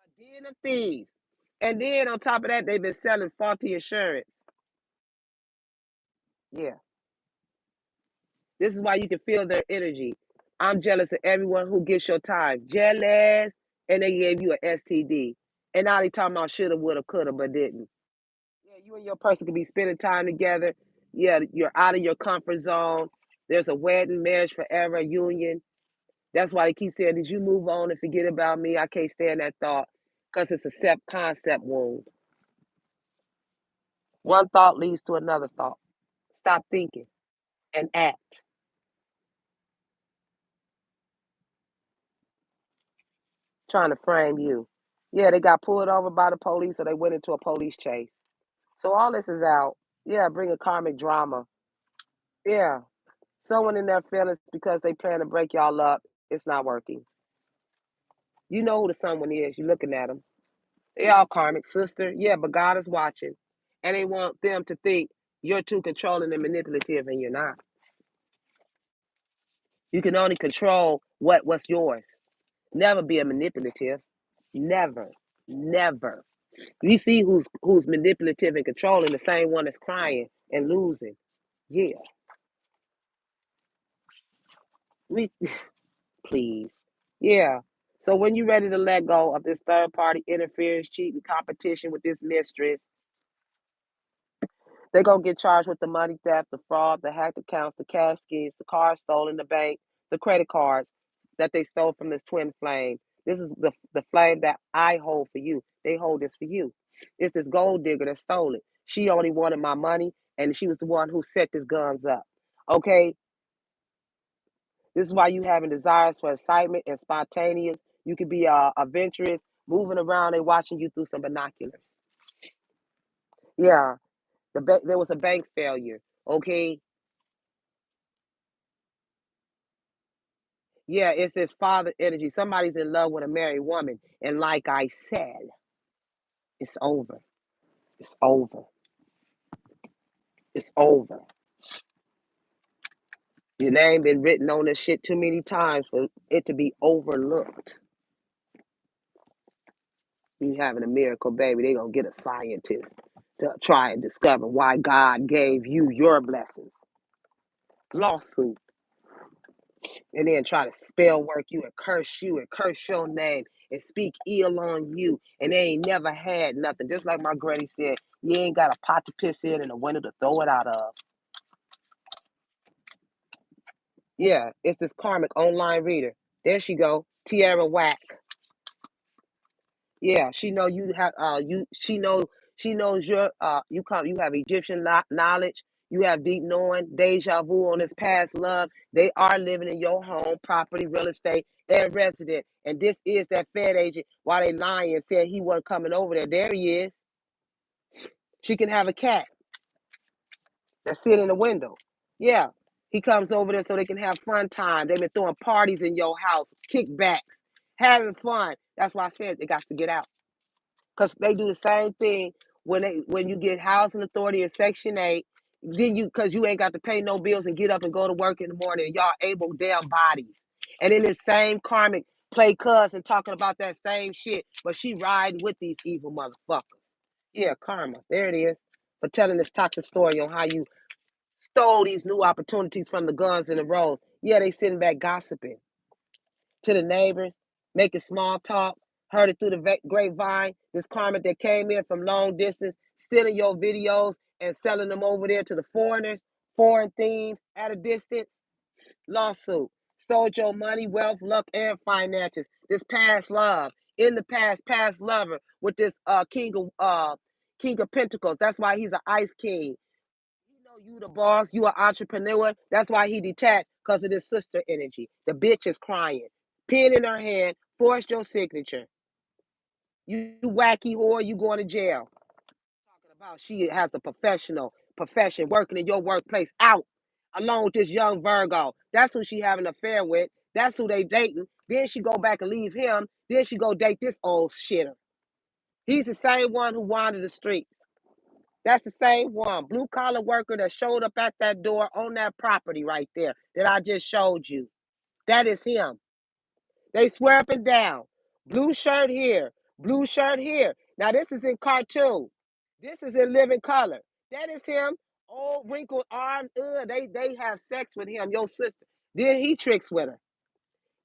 Speaker 1: A den of thieves. And then on top of that, they've been selling faulty insurance. Yeah. This is why you can feel their energy. I'm jealous of everyone who gets your time. Jealous. And they gave you an STD. And now they talking about shoulda, woulda, coulda, but didn't. Yeah, you and your person could be spending time together. Yeah, you're out of your comfort zone. There's a wedding, marriage forever, union. That's why they keep saying, did you move on and forget about me? I can't stand that thought because it's a self-concept wound. One thought leads to another thought. Stop thinking and act. Trying to frame you. Yeah, they got pulled over by the police or they went into a police chase. So all this is out. Yeah, bring a karmic drama. Yeah, someone in their feelings because they plan to break y'all up. It's not working. You know who the someone is. You're looking at them. They all karmic, sister. Yeah, but God is watching. And they want them to think you're too controlling and manipulative, and you're not. You can only control what's yours. Never be a manipulative. Never. Never. We see who's manipulative and controlling, the same one that's crying and losing. Yeah. We please. Yeah. So when you're ready to let go of this third party interference, cheating, competition with this mistress, they're gonna get charged with the money theft, the fraud, the hacked accounts, the cash schemes, the cars stolen, the bank, the credit cards that they stole from this twin flame. This is the flame that I hold for you. They hold this for you. It's this gold digger that stole it. She only wanted my money, and she was the one who set this guns up. Okay, this is why you having desires for excitement and spontaneous. You could be adventurous, moving around and watching you through some binoculars. Yeah, there was a bank failure. Okay, yeah, it's this father energy. Somebody's in love with a married woman. And like I said, it's over. It's over. It's over. Your name been written on this shit too many times for it to be overlooked. You having a miracle baby, they gonna get a scientist to try and discover why God gave you your blessings. Lawsuit. And then try to spell work you and curse your name and speak ill on you. And they ain't never had nothing. Just like my granny said, you ain't got a pot to piss in and a window to throw it out of. Yeah, it's this karmic online reader. There she go, Tierra Whack. Yeah, she know you have she knows your you have Egyptian knowledge, you have deep knowing, deja vu on this past love. They are living in your home, property, real estate, and resident. And this is that Fed agent. Why they lying and said he wasn't coming over there. There he is. She can have a cat that sit in the window. Yeah. He comes over there so they can have fun time. They've been throwing parties in your house, kickbacks, having fun. That's why I said they got to get out. Because they do the same thing when you get housing authority in Section 8. Then because you ain't got to pay no bills and get up and go to work in the morning, and y'all able damn bodies. And then this same karmic play cousin talking about that same shit, but she riding with these evil motherfuckers. Yeah, karma. There it is. For telling this toxic story on how you stole these new opportunities from the guns and the roses. Yeah, they sitting back gossiping to the neighbors, making small talk, heard it through the grapevine. This karma that came in from long distance, stealing your videos and selling them over there to the foreigners, foreign themes at a distance. Lawsuit. Stole your money, wealth, luck, and finances. This past love. In the past lover with this King of Pentacles. That's why he's an ice king. He know you the boss, you an entrepreneur. That's why he detached because of this sister energy. The bitch is crying. Pen in her hand, forced your signature. You wacky whore, you going to jail. Talking about she has a profession working in your workplace out along with this young Virgo. That's who she having an affair with. That's who they dating. Then she go back and leave him. Then she go date this old shitter. He's the same one who wandered the streets. That's the same one. Blue collar worker that showed up at that door on that property right there that I just showed you. That is him. They swear up and down. Blue shirt here, blue shirt here. Now this is in cartoon. This is in living color. That is him, old wrinkled arm. They have sex with him, your sister. Then he tricks with her.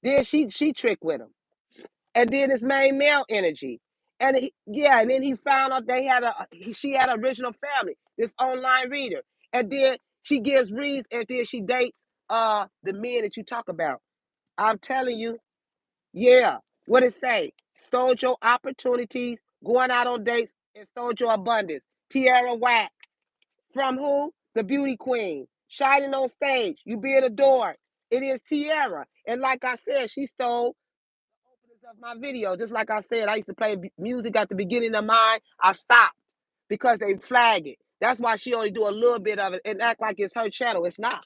Speaker 1: Then she tricked with him. And then his main male energy. And then he found out she had an original family, this online reader. And then she gives reads and then she dates the men that you talk about. I'm telling you, yeah. What it say? Stole your opportunities, going out on dates, and stole your abundance. Tierra Whack. From who? The beauty queen. Shining on stage. You being adored. It is Tierra. And like I said, she stole of my video. Just like I said, I used to play music at the beginning of mine. I stopped because they flag it. That's why she only do a little bit of it and act like it's her channel. It's not.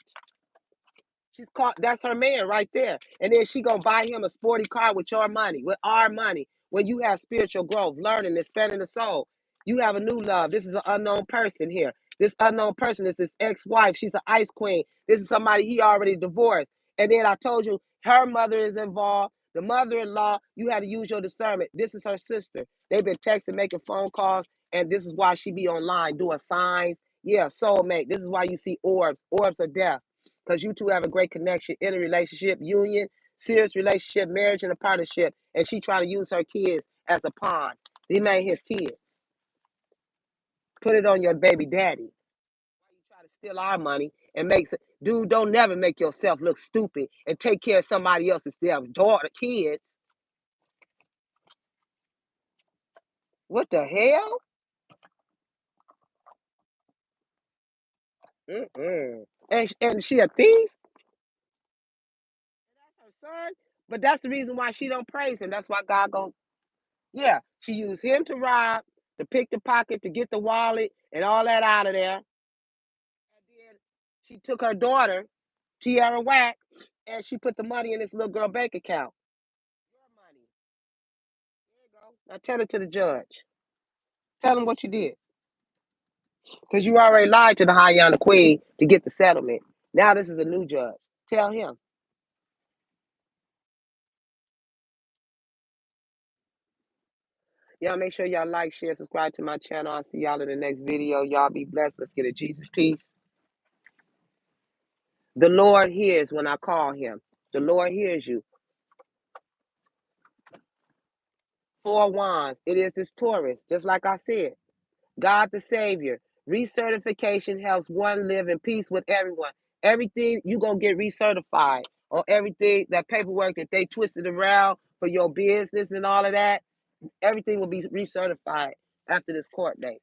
Speaker 1: She's caught. That's her man right there. And then she gonna buy him a sporty car with your money, with our money. When you have spiritual growth, learning, expanding the soul, you have a new love. This is an unknown person here. This unknown person is his ex-wife. She's an ice queen. This is somebody he already divorced. And then I told you her mother is involved. The mother-in-law, you had to use your discernment. This is her sister. They've been texting, making phone calls, and this is why she be online doing signs. Yeah, soulmate. This is why you see orbs. Orbs are death because you two have a great connection in a relationship, union, serious relationship, marriage, and a partnership. And she trying to use her kids as a pawn. He made his kids. Put it on your baby daddy. Why you try to steal our money and dude, don't never make yourself look stupid and take care of somebody else's damn daughter, kids. What the hell? Mm-mm. And she a thief? That's her son? But that's the reason why she don't praise him. That's why God goes, yeah, she used him to rob, to pick the pocket, to get the wallet, and all that out of there. And then she took her daughter, Tierra Whack, and she put the money in this little girl bank account. Your money. There you go. Now tell it to the judge. Tell him what you did. Because you already lied to the high yonder queen to get the settlement. Now this is a new judge. Tell him. Y'all make sure y'all like, share, subscribe to my channel. I'll see y'all in the next video. Y'all be blessed. Let's get a Jesus peace. The Lord hears when I call him. The Lord hears you. Four wands. It is this Taurus, just like I said. God the Savior. Recertification helps one live in peace with everyone. Everything you gonna get recertified on everything, that paperwork that they twisted around for your business and all of that. Everything will be recertified after this court date.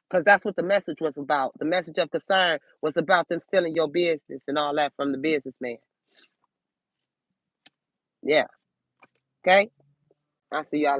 Speaker 1: Because that's what the message was about. The message of concern was about them stealing your business and all that from the businessman. Yeah. Okay? I'll see y'all.